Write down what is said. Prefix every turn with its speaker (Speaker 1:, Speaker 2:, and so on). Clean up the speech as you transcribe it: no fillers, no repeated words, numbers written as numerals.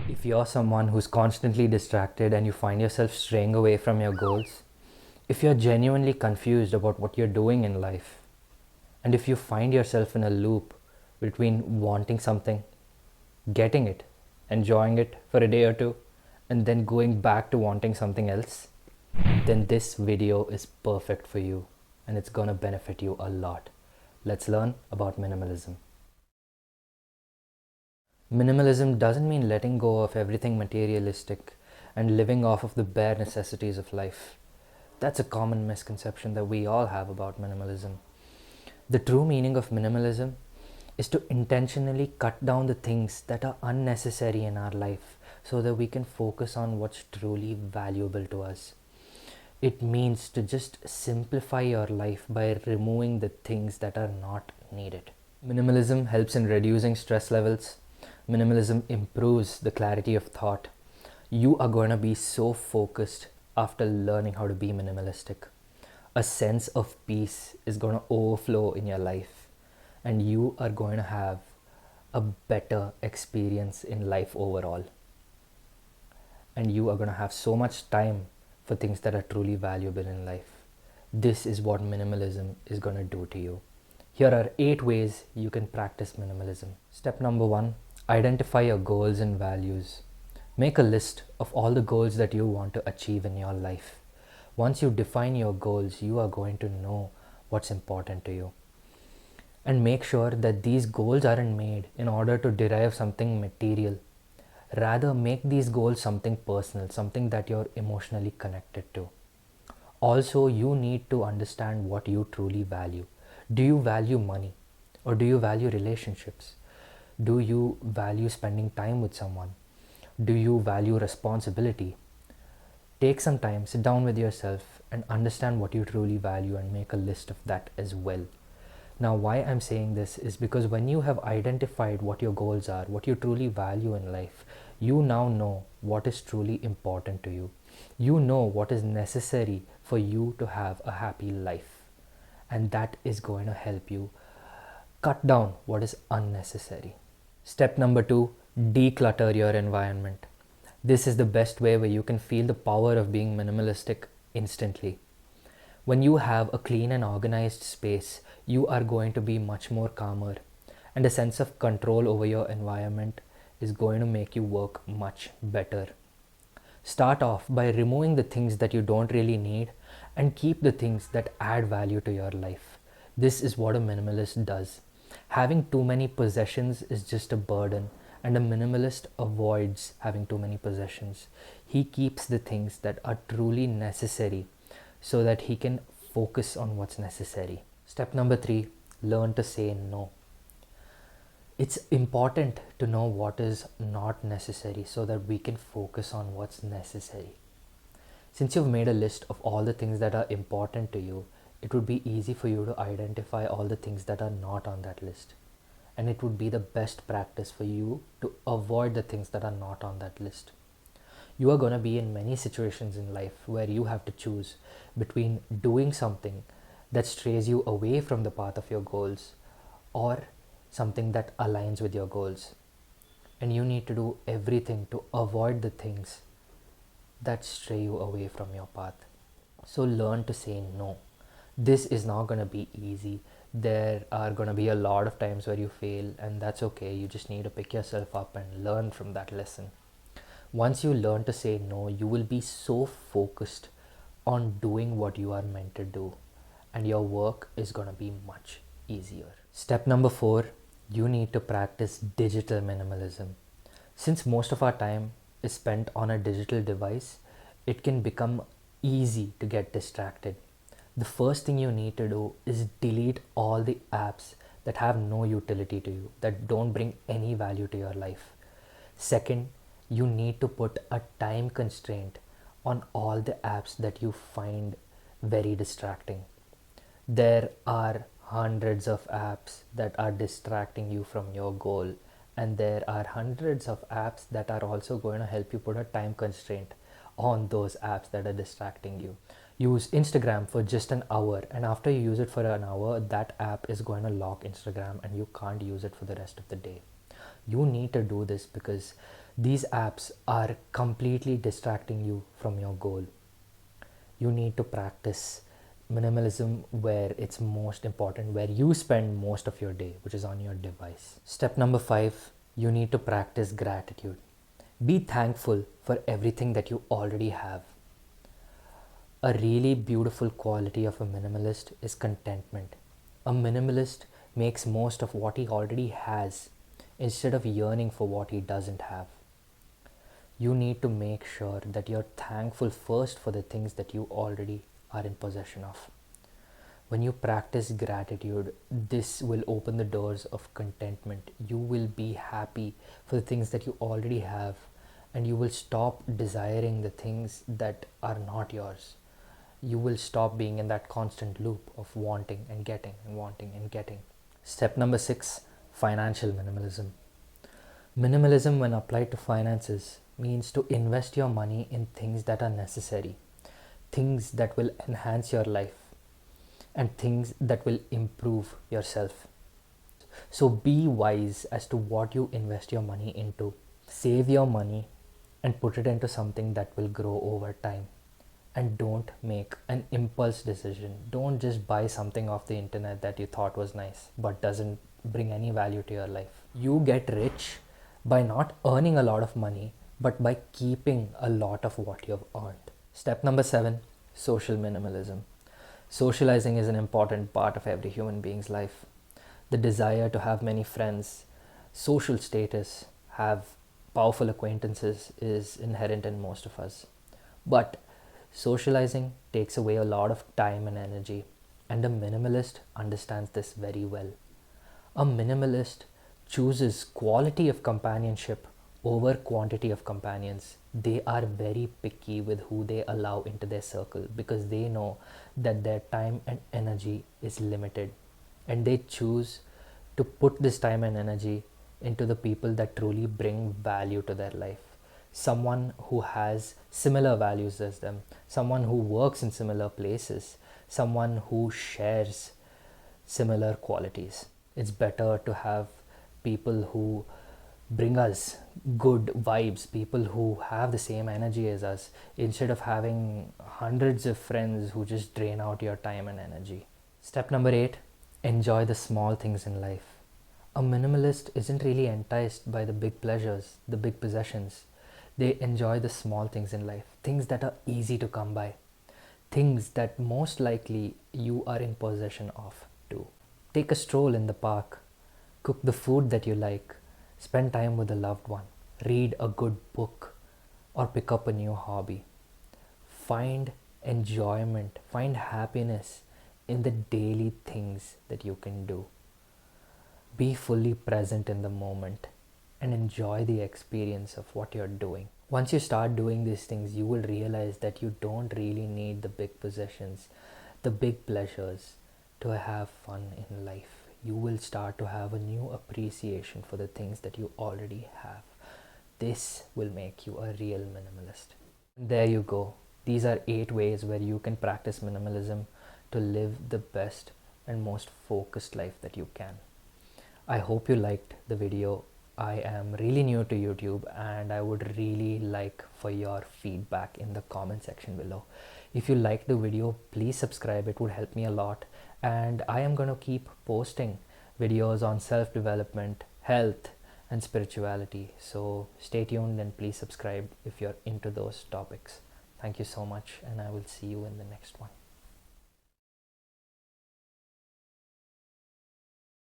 Speaker 1: If you're someone who's constantly distracted and you find yourself straying away from your goals, if you're genuinely confused about what you're doing in life, and if you find yourself in a loop between wanting something, getting it, enjoying it for a day or two, and then going back to wanting something else, then this video is perfect for you and it's gonna benefit you a lot. Let's learn about minimalism. Minimalism doesn't mean letting go of everything materialistic and living off of the bare necessities of life. That's a common misconception that we all have about minimalism. The true meaning of minimalism is to intentionally cut down the things that are unnecessary in our life so that we can focus on what's truly valuable to us. It means to just simplify your life by removing the things that are not needed. Minimalism helps in reducing stress levels. Minimalism improves the clarity of thought. You are going to be so focused after learning how to be minimalistic. A sense of peace is going to overflow in your life, and you are going to have a better experience in life overall. And you are going to have so much time for things that are truly valuable in life. This is what minimalism is going to do to you. Here are 8 ways you can practice minimalism. Step number 1, identify your goals and values. Make a list of all the goals that you want to achieve in your life. Once you define your goals, you are going to know what's important to you. And make sure that these goals aren't made in order to derive something material. Rather, make these goals something personal, something that you're emotionally connected to. Also, you need to understand what you truly value. Do you value money? Or do you value relationships? Do you value spending time with someone? Do you value responsibility? Take some time, sit down with yourself and understand what you truly value and make a list of that as well. Now, why I'm saying this is because when you have identified what your goals are, what you truly value in life, you now know what is truly important to you. You know what is necessary for you to have a happy life. And that is going to help you cut down what is unnecessary. Step number 2, declutter your environment. This is the best way where you can feel the power of being minimalistic instantly. When you have a clean and organized space, you are going to be much more calmer, and a sense of control over your environment is going to make you work much better. Start off by removing the things that you don't really need and keep the things that add value to your life. This is what a minimalist does. Having too many possessions is just a burden, and a minimalist avoids having too many possessions. He keeps the things that are truly necessary so that he can focus on what's necessary. Step number 3, learn to say no. It's important to know what is not necessary so that we can focus on what's necessary. Since you've made a list of all the things that are important to you, it would be easy for you to identify all the things that are not on that list. And it would be the best practice for you to avoid the things that are not on that list. You are going to be in many situations in life where you have to choose between doing something that strays you away from the path of your goals or something that aligns with your goals. And you need to do everything to avoid the things that stray you away from your path. So learn to say no. This is not going to be easy. There are going to be a lot of times where you fail, and that's okay. You just need to pick yourself up and learn from that lesson. Once you learn to say no, you will be so focused on doing what you are meant to do, and your work is going to be much easier. Step number 4, you need to practice digital minimalism. Since most of our time is spent on a digital device, it can become easy to get distracted. The first thing you need to do is delete all the apps that have no utility to you, that don't bring any value to your life. Second, you need to put a time constraint on all the apps that you find very distracting. There are hundreds of apps that are distracting you from your goal, and there are hundreds of apps that are also going to help you put a time constraint on those apps that are distracting you. Use Instagram for just an hour, and after you use it for an hour, that app is going to lock Instagram and you can't use it for the rest of the day. You need to do this because these apps are completely distracting you from your goal. You need to practice minimalism where it's most important, where you spend most of your day, which is on your device. Step number 5, you need to practice gratitude. Be thankful for everything that you already have. A really beautiful quality of a minimalist is contentment. A minimalist makes most of what he already has instead of yearning for what he doesn't have. You need to make sure that you're thankful first for the things that you already are in possession of. When you practice gratitude, this will open the doors of contentment. You will be happy for the things that you already have, and you will stop desiring the things that are not yours. You will stop being in that constant loop of wanting and getting and wanting and getting. Step number 6, financial minimalism. Minimalism, when applied to finances, means to invest your money in things that are necessary, things that will enhance your life, and things that will improve yourself. So be wise as to what you invest your money into. Save your money and put it into something that will grow over time. And don't make an impulse decision. Don't just buy something off the internet that you thought was nice but doesn't bring any value to your life. You get rich by not earning a lot of money but by keeping a lot of what you've earned. Step number 7, social minimalism. Socializing is an important part of every human being's life. The desire to have many friends, social status, have powerful acquaintances is inherent in most of us. But socializing takes away a lot of time and energy, and a minimalist understands this very well. A minimalist chooses quality of companionship over quantity of companions. They are very picky with who they allow into their circle because they know that their time and energy is limited, and they choose to put this time and energy into the people that truly bring value to their life. Someone who has similar values as them, someone who works in similar places, someone who shares similar qualities. It's better to have people who bring us good vibes, people who have the same energy as us, instead of having hundreds of friends who just drain out your time and energy. Step number 8, enjoy the small things in life. A minimalist isn't really enticed by the big pleasures, the big possessions. They enjoy the small things in life, things that are easy to come by, things that most likely you are in possession of too. Take a stroll in the park, cook the food that you like, spend time with a loved one, read a good book, or pick up a new hobby. Find enjoyment, find happiness in the daily things that you can do. Be fully present in the moment and enjoy the experience of what you're doing. Once you start doing these things, you will realize that you don't really need the big possessions, the big pleasures to have fun in life. You will start to have a new appreciation for the things that you already have. This will make you a real minimalist. There you go. These are 8 ways where you can practice minimalism to live the best and most focused life that you can. I hope you liked the video. I am really new to YouTube and I would really like for your feedback in the comment section below. If you liked the video, please subscribe. It would help me a lot. And I am going to keep posting videos on self-development, health, and spirituality. So stay tuned and please subscribe if you're into those topics. Thank you so much, and I will see you in the next one.